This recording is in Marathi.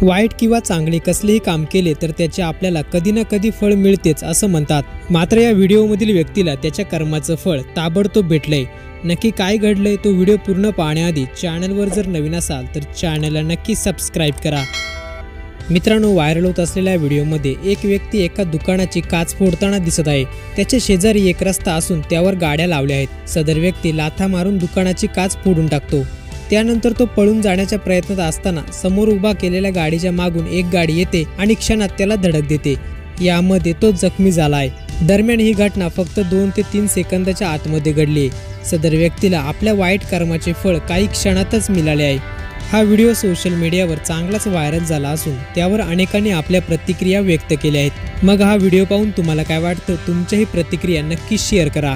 वाईट किंवा चांगले कसलेही काम केले तर त्याचे आपल्याला कधी ना कधी फळ मिळतेच असं म्हणतात। मात्र या व्हिडिओमधील व्यक्तीला त्याच्या कर्माचं फळ ताबडतोब भेटलंय। नक्की काय घडलंय तो व्हिडिओ पूर्ण पाहण्याआधी चॅनलवर जर नवीन असाल तर चॅनलला नक्की सबस्क्राईब करा। मित्रांनो, व्हायरल होत असलेल्या व्हिडिओमध्ये एक व्यक्ती एका दुकानाची काच फोडताना दिसत आहे। त्याच्या शेजारी एक रस्ता असून त्यावर गाड्या लावल्या आहेत। सदर व्यक्ती लाथा मारून दुकानाची काच फोडून टाकतो। त्यानंतर तो पळून जाण्याच्या प्रयत्नात असताना समोर उभा केलेल्या गाडीच्या मागून एक गाडी येते आणि क्षणात त्याला धडक देते। यामध्ये तो जखमी झाला आहे। दरम्यान ही घटना फक्त 2 ते 3 सेकंदाच्या आतमध्ये घडली आहे। सदर व्यक्तीला आपल्या वाईट कर्माचे फळ काही क्षणातच मिळाले आहे। हा व्हिडिओ सोशल मीडियावर चांगलाच व्हायरल झाला असून त्यावर अनेकांनी आपल्या प्रतिक्रिया व्यक्त केल्या आहेत। मग हा व्हिडिओ पाहून तुम्हाला काय वाटतं? तुमच्याही प्रतिक्रिया नक्की शेअर करा।